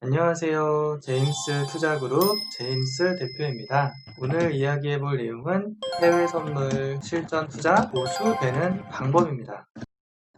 안녕하세요. 제임스 투자그룹 제임스 대표입니다. 오늘 이야기해볼 내용은 해외 선물 실전 투자 고수 되는 방법입니다.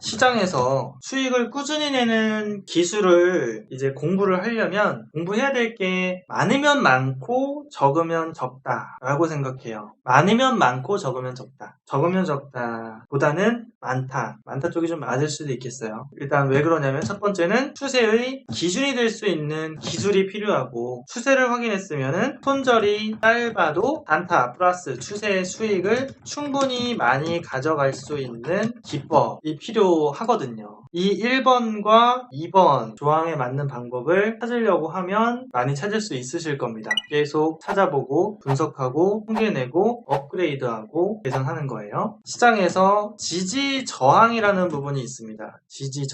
시장에서 수익을 꾸준히 내는 기술을 이제 공부를 하려면 공부해야 될 게 많으면 많고 적으면 적다 라고 생각해요. 많으면 많고 적으면 적다. 적으면 적다 보다는 많다 쪽이 좀 맞을 수도 있겠어요. 일단 왜 그러냐면 첫 번째는 추세의 기준이 될 수 있는 기술이 필요하고, 추세를 확인했으면은 손절이 짧아도 단타 플러스 추세의 수익을 충분히 많이 가져갈 수 있는 기법이 필요하거든요. 이 1번과 2번 조항에 맞는 방법을 찾으려고 하면 많이 찾을 수 있으실 겁니다. 계속 찾아보고 분석하고 통계내고 업그레이드하고 개선하는 거예요. 시장에서 지지 저항이라는 부분이 있습니다. 지지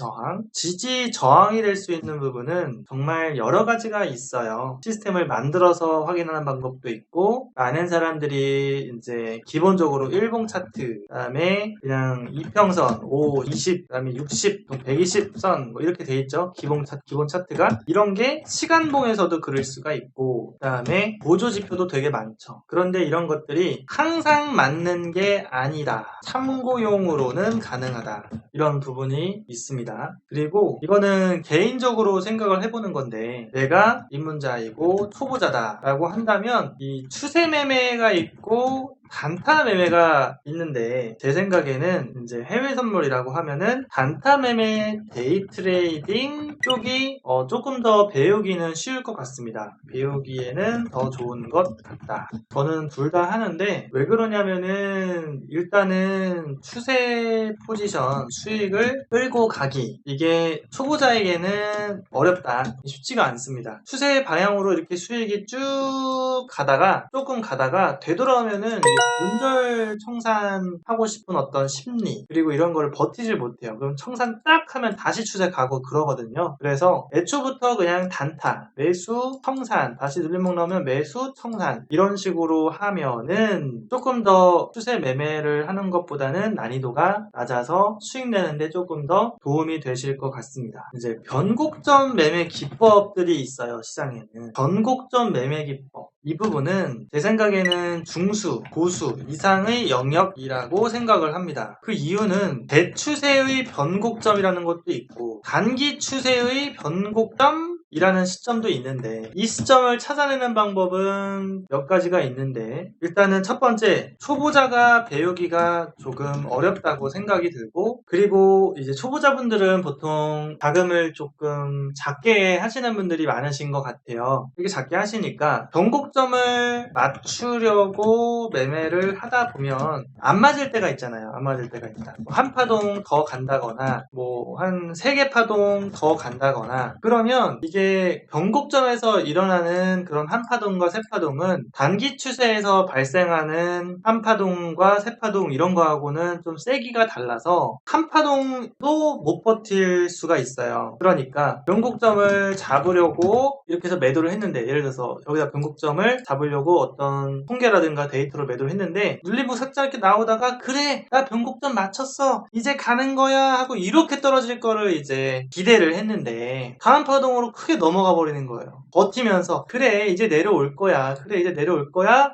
저항이 될 수 있는 부분은 정말 여러 가지가 있어요. 시스템을 만들어서 확인하는 방법도 있고, 많은 사람들이 이제 기본적으로 일봉 차트, 그다음에 그냥 이평선 5, 20, 그다음에 60, 120선 뭐 이렇게 돼 있죠. 기본 차트가 이런 게 시간봉에서도 그릴 수가 있고, 그다음에 보조 지표도 되게 많죠. 그런데 이런 것들이 항상 맞는 게 아니다. 참고용으로는 가능하다. 이런 부분이 있습니다. 그리고 이거는 개인적으로 생각을 해보는 건데, 내가 입문자이고 초보자다 라고 한다면 이 추세 매매가 있고 단타 매매가 있는데, 제 생각에는 이제 해외 선물이라고 하면은 단타 매매 데이 트레이딩 쪽이 조금 더 배우기는 쉬울 것 같습니다. 배우기에는 더 좋은 것 같다. 저는 둘 다 하는데, 왜 그러냐면은 일단은 추세 포지션 수익을 끌고 가기, 이게 초보자에게는 어렵다. 쉽지가 않습니다. 추세 방향으로 이렇게 수익이 쭉 가다가 조금 가다가 되돌아오면은 분절 청산하고 싶은 어떤 심리, 그리고 이런 거를 버티질 못해요. 그럼 청산 딱 하면 다시 추세 가고 그러거든요. 그래서 애초부터 그냥 단타, 매수, 청산, 다시 눌림목 나오면 매수, 청산, 이런 식으로 하면은 조금 더 추세 매매를 하는 것보다는 난이도가 낮아서 수익 내는데 조금 더 도움이 되실 것 같습니다. 이제 변곡점 매매 기법들이 있어요. 시장에는 변곡점 매매 기법, 이 부분은 제 생각에는 중수, 고수 이상의 영역이라고 생각을 합니다. 그 이유는 대추세의 변곡점이라는 것도 있고 단기 추세의 변곡점 이라는 시점도 있는데, 이 시점을 찾아내는 방법은 몇 가지가 있는데, 일단은 첫 번째, 초보자가 배우기가 조금 어렵다고 생각이 들고, 그리고 이제 초보자분들은 보통 자금을 조금 작게 하시는 분들이 많으신 것 같아요. 이렇게 작게 하시니까 변곡점을 맞추려고 매매를 하다 보면 안 맞을 때가 있잖아요. 안 맞을 때가 있다. 한 파동 더 간다거나 뭐 한 3개 파동 더 간다거나, 그러면 이게 변곡점에서 일어나는 그런 한파동과 세파동은 단기 추세에서 발생하는 한파동과 세파동 이런 거하고는 좀 세기가 달라서 한파동도 못 버틸 수가 있어요. 그러니까 변곡점을 잡으려고 이렇게 해서 매도를 했는데, 예를 들어서 여기다 변곡점을 잡으려고 어떤 통계라든가 데이터로 매도를 했는데 눌림목 살짝 이렇게 나오다가 그래 나 변곡점 맞췄어 이제 가는 거야 하고 이렇게 떨어질 거를 이제 기대를 했는데 다음 파동으로 크게 넘어가 버리는 거예요. 버티면서 그래 이제 내려올 거야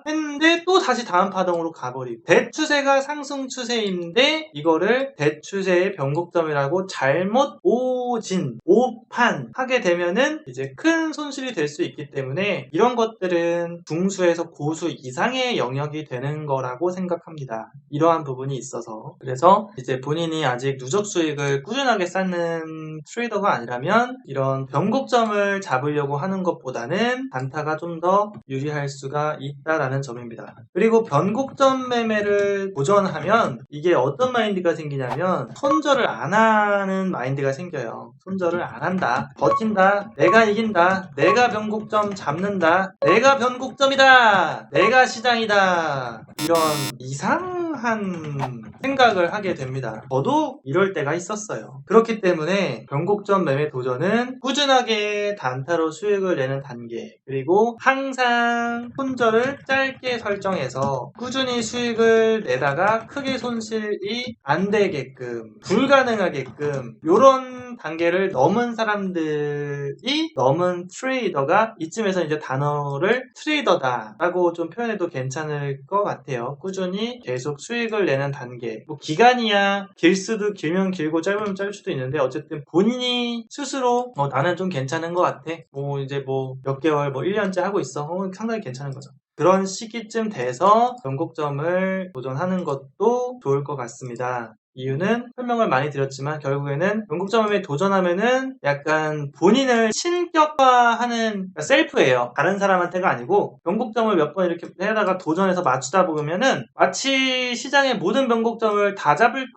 했는데 또 다시 다음 파동으로 가버리고, 대추세가 상승 추세인데 이거를 대추세의 변곡점이라고 잘못 오판 하게 되면은 이제 큰 손실이 될 수 있기 때문에, 이런 것들은 중수에서 고수 이상의 영역이 되는 거라고 생각합니다. 이러한 부분이 있어서, 그래서 이제 본인이 아직 누적 수익을 꾸준하게 쌓는 트레이더가 아니라면 이런 변곡점을 잡으려고 하는 것보다는 단타가 좀 더 유리할 수가 있다라는 점입니다. 그리고 변곡점 매매를 도전하면 이게 어떤 마인드가 생기냐면 손절을 안 하는 마인드가 생겨요. 손절을 안 한다, 버틴다, 내가 이긴다, 내가 변곡점 잡는다, 내가 변곡점이다, 내가 시장이다, 이런 이상한 이상한 생각을 하게 됩니다. 저도 이럴 때가 있었어요. 그렇기 때문에 변곡점 매매 도전은 꾸준하게 단타로 수익을 내는 단계, 그리고 항상 손절을 짧게 설정해서 꾸준히 수익을 내다가 크게 손실이 안 되게끔, 불가능하게끔 이런 단계를 넘은 사람들이, 넘은 트레이더가, 이쯤에서 이제 단어를 트레이더다 라고 좀 표현해도 괜찮을 것 같아요. 꾸준히 계속 수익을 내는 단계, 뭐 기간이야 길 수도, 길면 길고 짧으면 짧을 수도 있는데, 어쨌든 본인이 스스로 나는 좀 괜찮은 것 같아, 뭐 이제 뭐 몇 개월, 뭐 1년째 하고 있어, 상당히 괜찮은 거죠. 그런 시기쯤 돼서 변곡점을 도전하는 것도 좋을 것 같습니다. 이유는 설명을 많이 드렸지만 결국에는 변곡점에 도전하면은 약간 본인을 신격화하는, 그러니까 셀프예요. 다른 사람한테가 아니고, 변곡점을 몇 번 이렇게 해다가 도전해서 맞추다 보면은 마치 시장의 모든 변곡점을 다 잡을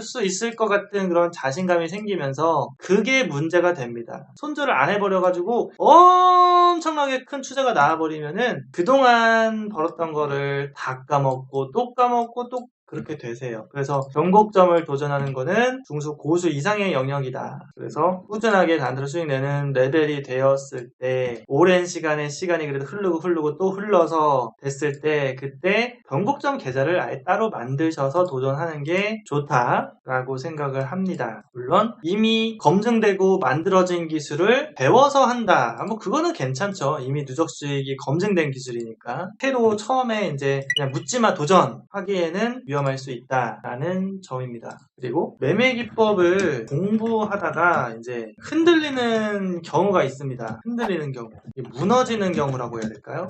수 있을 것 같은 그런 자신감이 생기면서 그게 문제가 됩니다. 손절을 안 해버려가지고 엄청나게 큰 투자가 나와버리면은 그동안 벌었던 거를 다 까먹고 또 까먹고 또 그렇게 되세요. 그래서 변곡점을 도전하는 거는 중수 고수 이상의 영역이다. 그래서 꾸준하게 단타로 수익 내는 레벨이 되었을 때, 오랜 시간이 그래도 흐르고 또 흘러서 됐을 때, 그때 변곡점 계좌를 아예 따로 만드셔서 도전하는 게 좋다라고 생각을 합니다. 물론 이미 검증되고 만들어진 기술을 배워서 한다, 뭐 그거는 괜찮죠. 이미 누적 수익이 검증된 기술이니까. 새로 처음에 이제 그냥 묻지마 도전 하기에는 위험할 수 있다라는 점입니다. 그리고 매매 기법을 공부하다가 이제 흔들리는 경우가 있습니다. 흔들리는 경우, 무너지는 경우라고 해야 될까요?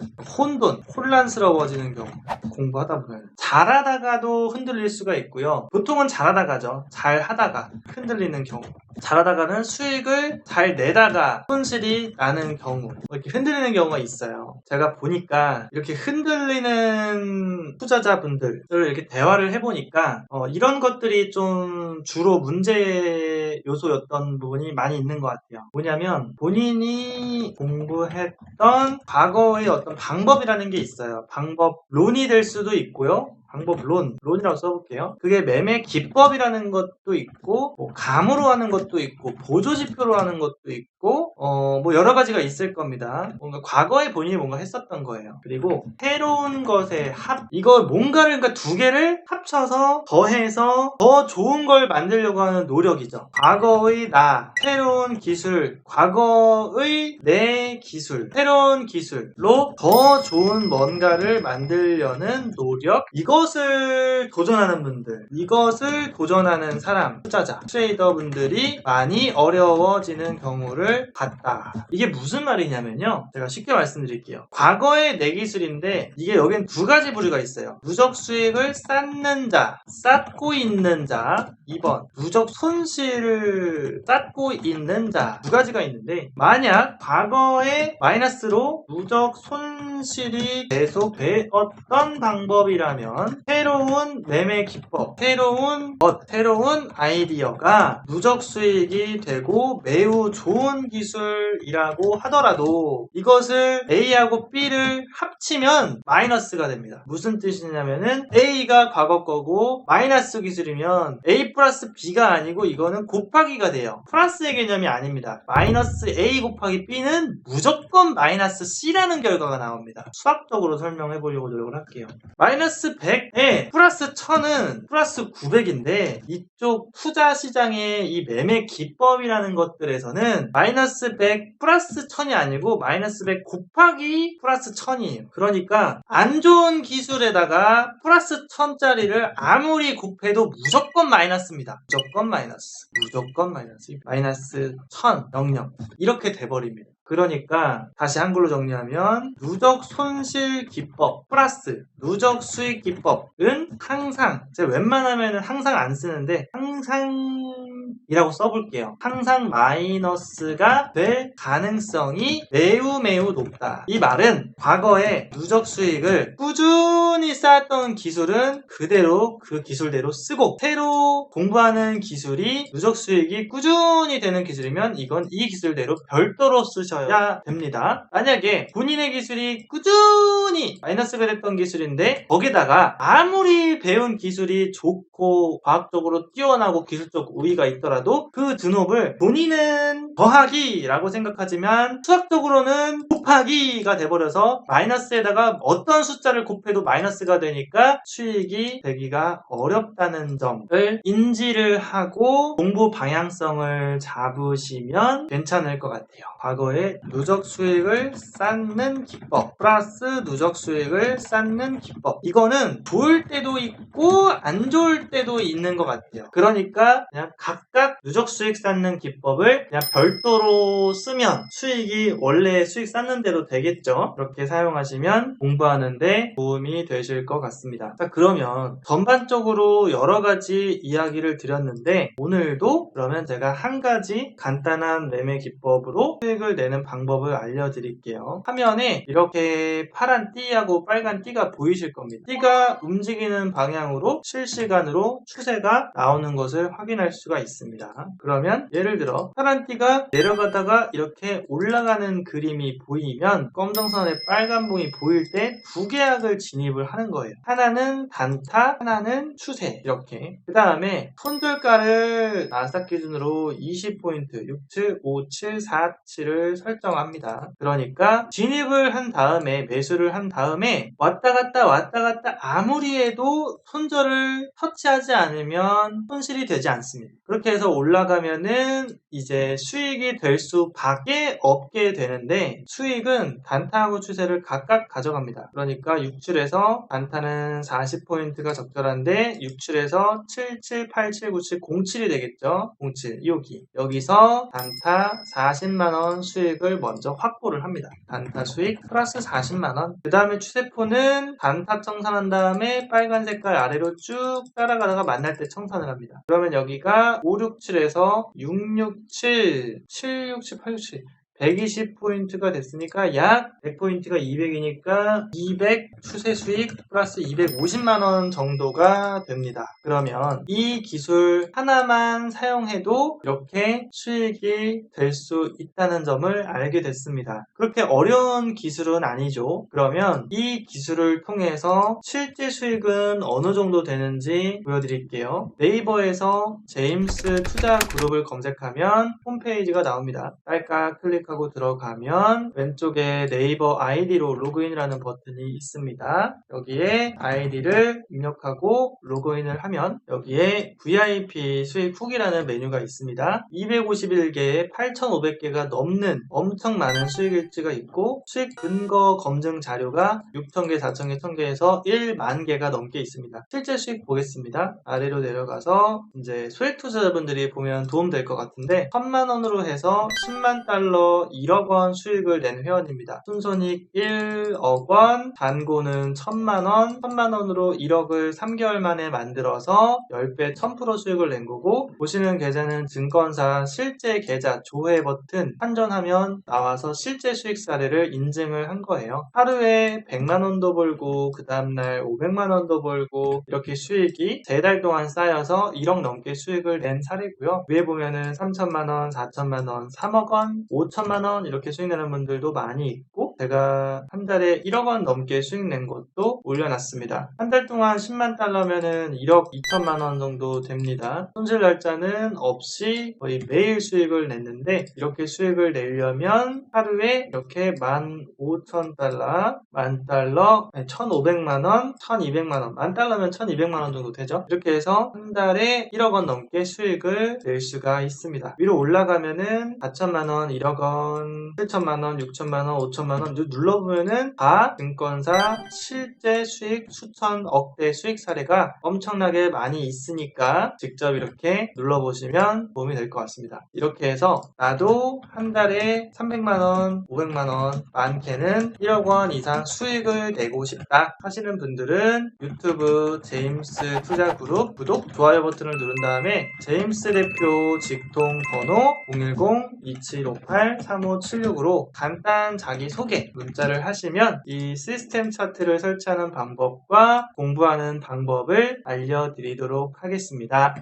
혼란스러워지는 경우, 공부하다 보면 잘하다가도 흔들릴 수가 있고요. 보통은 잘하다가죠. 잘하다가 흔들리는 경우, 잘하다가는 수익을 잘 내다가 손실이 나는 경우, 이렇게 흔들리는 경우가 있어요. 제가 보니까 이렇게 흔들리는 투자자분들을 이렇게 대화를 해보니까 이런 것들이 좀 주로 문제 요소였던 부분이 많이 있는 것 같아요. 뭐냐면 본인이 공부했던 과거의 어떤 방법이라는 게 있어요. 방법론이 될 수도 있고요. 방법론이라고 써볼게요. 그게 매매 기법이라는 것도 있고, 뭐 감으로 하는 것도 있고, 보조지표로 하는 것도 있고, 뭐 여러 가지가 있을 겁니다. 뭔가 과거에 본인이 뭔가 했었던 거예요. 그리고 새로운 것의 이거 뭔가를, 그러니까 두 개를 합쳐서 더해서 더 좋은 걸 만들려고 하는 노력이죠. 과거의 나, 새로운 기술, 과거의 내 기술, 새로운 기술로 더 좋은 뭔가를 만들려는 노력, 이것을 도전하는 분들, 이것을 도전하는 사람, 투자자, 트레이더 분들이 많이 어려워지는 경우를 봤다. 이게 무슨 말이냐면요, 제가 쉽게 말씀드릴게요. 과거의 내 기술인데, 이게 여긴 두 가지 부류가 있어요. 누적 수익을 쌓는 자, 쌓고 있는 자. 2번, 누적 손실을 쌓고 있는 자. 두 가지가 있는데, 만약 과거에 마이너스로 누적 손실이 계속 되었던 방법이라면, 새로운 매매 기법, 새로운 아이디어가 누적 수익이 되고 매우 좋은 기술이라고 하더라도, 이것을 A하고 B를 합치면 마이너스가 됩니다. 무슨 뜻이냐면은 A가 과거 거고 마이너스 기술이면 A 플러스 B가 아니고 이거는 곱하기가 돼요. 플러스의 개념이 아닙니다. 마이너스 A 곱하기 B는 무조건 마이너스 C라는 결과가 나옵니다. 수학적으로 설명해 보려고 노력을 할게요. 마이너스 100에 플러스 1000은 플러스 900인데, 이쪽 투자 시장의 이 매매 기법이라는 것들에서는 마이너스 100 플러스 1000이 아니고 마이너스 100 곱하기 플러스 1000이에요. 그러니까 안 좋은 기술에다가 플러스 1000짜리를 아무리 곱해도 무조건 마이너스입니다. 무조건 마이너스. 마이너스 1000, 00 이렇게 돼버립니다. 그러니까 다시 한글로 정리하면, 누적 손실 기법 플러스 누적 수익 기법은 항상, 제가 웬만하면 항상 안 쓰는데 항상이라고 써볼게요. 항상 마이너스가 될 가능성이 매우 높다. 이 말은 과거에 누적 수익을 꾸준히 쌓았던 기술은 그대로 그 기술대로 쓰고, 새로 공부하는 기술이 누적 수익이 꾸준히 되는 기술이면 이건 이 기술대로 별도로 쓰셔야 하셔야 됩니다. 만약에 본인의 기술이 꾸준히 마이너스가 됐던 기술인데 거기다가 아무리 배운 기술이 좋고 과학적으로 뛰어나고 기술적 우위가 있더라도 그 드롭을 본인은 더하기라고 생각하지만 수학적으로는 곱하기가 돼버려서 마이너스에다가 어떤 숫자를 곱해도 마이너스가 되니까 수익이 되기가 어렵다는 점을 인지를 하고 공부 방향성을 잡으시면 괜찮을 것 같아요. 과거에 누적 수익을 쌓는 기법 플러스 누적 수익을 쌓는 기법, 이거는 좋을 때도 있고 안 좋을 때도 있는 것 같아요. 그러니까 그냥 각각 누적 수익 쌓는 기법을 그냥 별도로 쓰면 수익이 원래 수익 쌓는 대로 되겠죠. 그렇게 사용하시면 공부하는데 도움이 되실 것 같습니다. 자, 그러면 전반적으로 여러 가지 이야기를 드렸는데 오늘도 그러면 제가 한 가지 간단한 매매 기법으로 수익을 내는 방법을 알려드릴게요. 화면에 이렇게 파란 띠하고 빨간 띠가 보이실 겁니다. 띠가 움직이는 방향으로 실시간으로 추세가 나오는 것을 확인할 수가 있습니다. 그러면 예를 들어 파란 띠가 내려가다가 이렇게 올라가는 그림이 보이면 검정선의 빨간 봉이 보일 때 두 계약을 진입을 하는 거예요. 하나는 단타, 하나는 추세, 이렇게. 그 다음에 손절가를 나스닥 기준으로 20포인트 67, 57, 47을 설정합니다. 그러니까 진입을 한 다음에 매수를 한 다음에 왔다 갔다 아무리 해도 손절을 터치하지 않으면 손실이 되지 않습니다. 그렇게 해서 올라가면은 이제 수익이 될 수밖에 없게 되는데 수익은 단타하고 추세를 각각 가져갑니다. 그러니까 67에서 단타는 40포인트가 적절한데 67에서 77, 87, 97, 07이 되겠죠. 07, 여기. 여기서 단타 40만원 수익을 먼저 확보를 합니다. 단타 수익 플러스 40만원. 그 다음에 추세포는 단타 청산한 다음에 빨간 색깔 아래로 쭉 따라가다가 만날 때 청산을 합니다. 그러면 여기가 567에서 667, 767, 867 120포인트가 됐으니까 약 100포인트가 200이니까 200 추세 수익 플러스 250만원 정도가 됩니다. 그러면 이 기술 하나만 사용해도 이렇게 수익이 될 수 있다는 점을 알게 됐습니다. 그렇게 어려운 기술은 아니죠. 그러면 이 기술을 통해서 실제 수익은 어느 정도 되는지 보여드릴게요. 네이버에서 제임스 투자 그룹을 검색하면 홈페이지가 나옵니다. 딸깍 클릭하고 들어가면 왼쪽에 네이버 아이디로 로그인이라는 버튼이 있습니다. 여기에 아이디를 입력하고 로그인을 하면 여기에 VIP 수익 후기라는 메뉴가 있습니다. 251개에 8,500개가 넘는 엄청 많은 수익 일지가 있고 수익 근거 검증 자료가 6,000개, 4,000개, 1,000개에서 1만 개가 넘게 있습니다. 실제 수익 보겠습니다. 아래로 내려가서 이제 소액 투자자분들이 보면 도움될 것 같은데 1,000만원으로 해서 10만 달러 1억 원 수익을 낸 회원입니다. 순손익 1억 원, 잔고는 1,000만원, 1,000만원으로 1억을 3개월 만에 만들어서 10배 1000% 수익을 낸 거고 보시는 계좌는 증권사 실제 계좌 조회 버튼 환전하면 나와서 실제 수익 사례를 인증을 한 거예요. 하루에 100만원도 벌고 그 다음날 500만원도 벌고 이렇게 수익이 3달 동안 쌓여서 1억 넘게 수익을 낸 사례고요. 위에 보면은 3천만원, 4천만원, 3억원, 5천만원 이렇게 수익 내는 분들도 많이 있고 제가 한 달에 1억 원 넘게 수익 낸 것도 올려놨습니다. 한 달 동안 10만 달러면은 1억 2천만 원 정도 됩니다. 손실 날짜는 없이 거의 매일 수익을 냈는데 이렇게 수익을 내려면 하루에 이렇게 15,000달러, 10,000달러, 1,500만 원, 1,200만 원, 10,000달러면 1,200만 원 정도 되죠. 이렇게 해서 한 달에 1억 원 넘게 수익을 낼 수가 있습니다. 위로 올라가면은 4천만 원, 1억 원, 7천만 원, 6천만 원, 5천만 원 눌러보면은 다 증권사 실제 수익 수천 억대 수익 사례가 엄청나게 많이 있으니까 직접 이렇게 눌러보시면 도움이 될 것 같습니다. 이렇게 해서 나도 한 달에 300만 원, 500만 원, 많게는 1억 원 이상 수익을 내고 싶다 하시는 분들은 유튜브 제임스 투자 그룹 구독, 좋아요 버튼을 누른 다음에 제임스 대표 직통 번호 010-2758-3576으로 간단 자기소개 문자를 하시면 이 시스템 차트를 설치하는 방법과 공부하는 방법을 알려드리도록 하겠습니다.